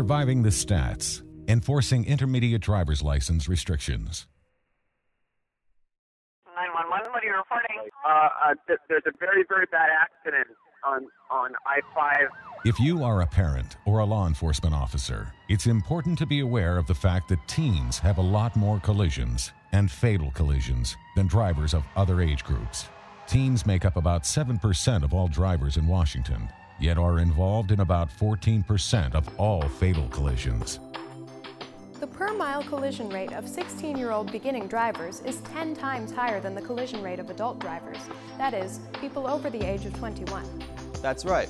Surviving the Stats, Enforcing Intermediate Driver's License Restrictions. 911, what are you reporting? There's a very, very bad accident on I-5. If you are a parent or a law enforcement officer, it's important to be aware of the fact that teens have a lot more collisions and fatal collisions than drivers of other age groups. Teens make up about 7% of all drivers in Washington, yet are involved in about 14% of all fatal collisions. The per-mile collision rate of 16-year-old beginning drivers is 10 times higher than the collision rate of adult drivers, that is, people over the age of 21. That's right,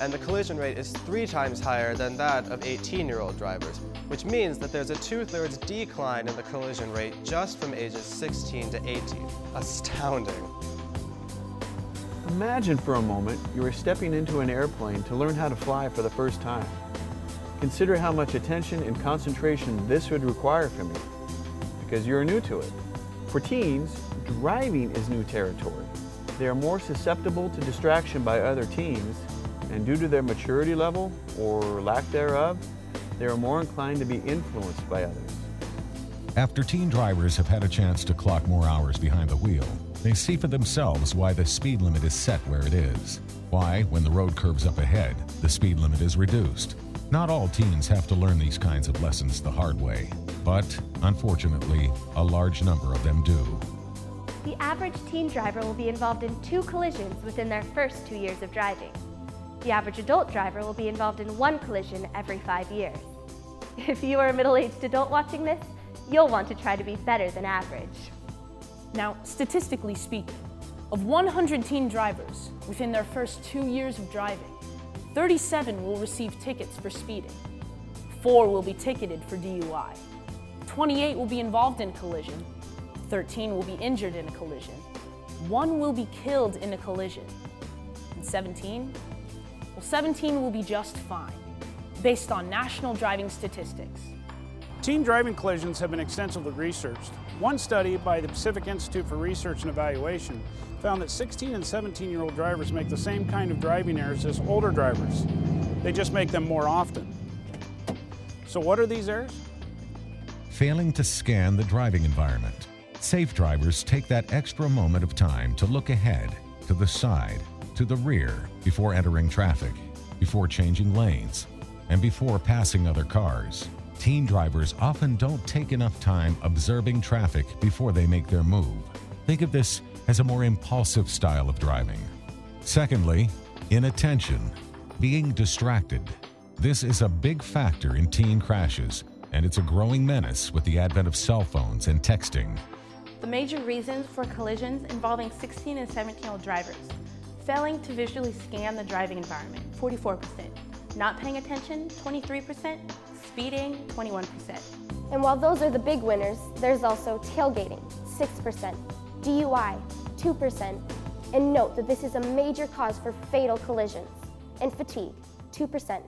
and the collision rate is 3 times higher than that of 18-year-old drivers, which means that there's a 2/3 decline in the collision rate just from ages 16 to 18. Astounding. Imagine for a moment you are stepping into an airplane to learn how to fly for the first time. Consider how much attention and concentration this would require from you, because you're new to it. For teens, driving is new territory. They are more susceptible to distraction by other teens, and due to their maturity level, or lack thereof, they are more inclined to be influenced by others. After teen drivers have had a chance to clock more hours behind the wheel, they see for themselves why the speed limit is set where it is, why, when the road curves up ahead, the speed limit is reduced. Not all teens have to learn these kinds of lessons the hard way, but unfortunately, a large number of them do. The average teen driver will be involved in 2 collisions within their first 2 years of driving. The average adult driver will be involved in 1 collision every 5 years. If you are a middle-aged adult watching this, you'll want to try to be better than average. Now, statistically speaking, of 100 teen drivers within their first 2 years of driving, 37 will receive tickets for speeding. 4 will be ticketed for DUI. 28 will be involved in a collision. 13 will be injured in a collision. 1 will be killed in a collision. And 17? Well, 17 will be just fine, based on national driving statistics. Teen driving collisions have been extensively researched. One study by the Pacific Institute for Research and Evaluation found that 16 and 17-year-old drivers make the same kind of driving errors as older drivers. They just make them more often. So what are these errors? Failing to scan the driving environment. Safe drivers take that extra moment of time to look ahead, to the side, to the rear before entering traffic, before changing lanes, and before passing other cars. Teen drivers often don't take enough time observing traffic before they make their move. Think of this as a more impulsive style of driving. Secondly, inattention, being distracted. This is a big factor in teen crashes, and it's a growing menace with the advent of cell phones and texting. The major reasons for collisions involving 16 and 17-year-old drivers: failing to visually scan the driving environment, 44%, not paying attention, 23%, speeding, 21%. And while those are the big winners, there's also tailgating, 6%, DUI, 2%, and note that this is a major cause for fatal collisions, and fatigue, 2%.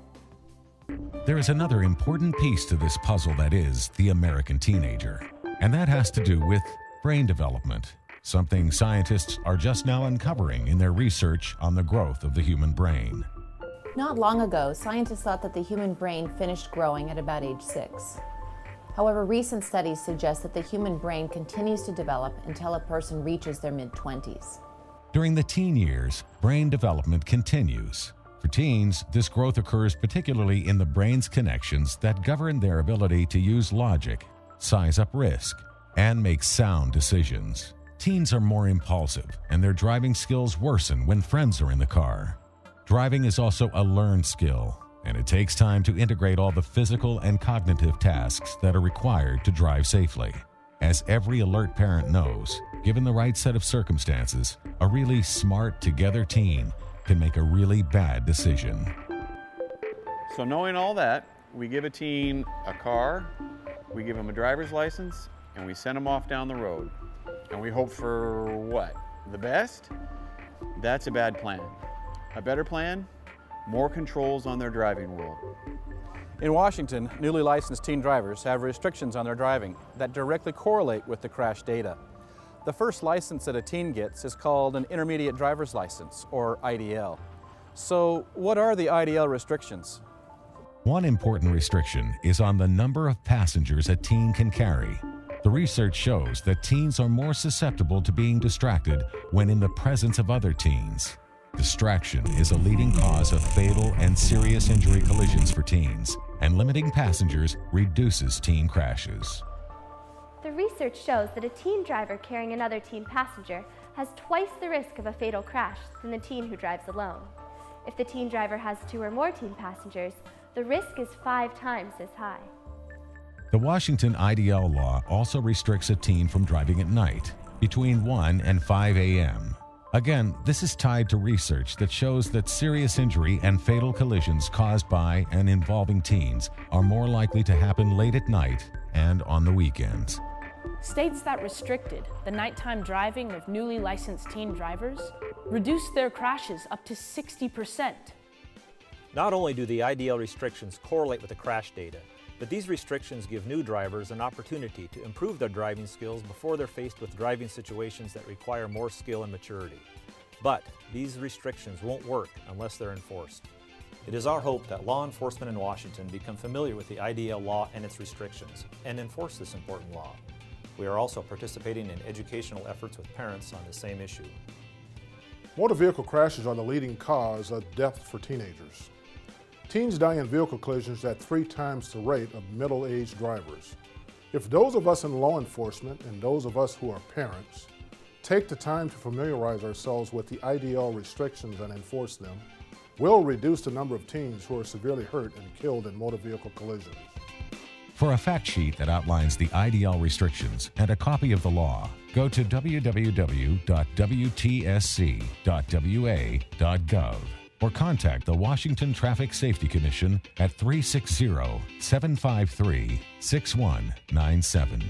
There is another important piece to this puzzle that is the American teenager, and that has to do with brain development, something scientists are just now uncovering in their research on the growth of the human brain. Not long ago, scientists thought that the human brain finished growing at about age 6. However, recent studies suggest that the human brain continues to develop until a person reaches their mid-20s. During the teen years, brain development continues. For teens, this growth occurs particularly in the brain's connections that govern their ability to use logic, size up risk, and make sound decisions. Teens are more impulsive, and their driving skills worsen when friends are in the car. Driving is also a learned skill, and it takes time to integrate all the physical and cognitive tasks that are required to drive safely. As every alert parent knows, given the right set of circumstances, a really smart, together teen can make a really bad decision. So knowing all that, we give a teen a car, we give them a driver's license, and we send them off down the road. And we hope for what? The best? That's a bad plan. A better plan? More controls on their driving world. In Washington, newly licensed teen drivers have restrictions on their driving that directly correlate with the crash data. The first license that a teen gets is called an Intermediate Driver's License, or IDL. So what are the IDL restrictions? One important restriction is on the number of passengers a teen can carry. The research shows that teens are more susceptible to being distracted when in the presence of other teens. Distraction is a leading cause of fatal and serious injury collisions for teens, and limiting passengers reduces teen crashes. The research shows that a teen driver carrying another teen passenger has twice the risk of a fatal crash than the teen who drives alone. If the teen driver has 2 or more teen passengers, the risk is 5 times as high. The Washington IDL law also restricts a teen from driving at night, between 1 and 5 a.m. Again, this is tied to research that shows that serious injury and fatal collisions caused by and involving teens are more likely to happen late at night and on the weekends. States that restricted the nighttime driving of newly licensed teen drivers reduced their crashes up to 60%. Not only do the IDL restrictions correlate with the crash data, but these restrictions give new drivers an opportunity to improve their driving skills before they're faced with driving situations that require more skill and maturity. But these restrictions won't work unless they're enforced. It is our hope that law enforcement in Washington become familiar with the IDL law and its restrictions and enforce this important law. We are also participating in educational efforts with parents on the same issue. Motor vehicle crashes are the leading cause of death for teenagers. Teens die in vehicle collisions at 3 times the rate of middle-aged drivers. If those of us in law enforcement and those of us who are parents take the time to familiarize ourselves with the IDL restrictions and enforce them, we'll reduce the number of teens who are severely hurt and killed in motor vehicle collisions. For a fact sheet that outlines the IDL restrictions and a copy of the law, go to www.wtsc.wa.gov or contact the Washington Traffic Safety Commission at 360-753-6197.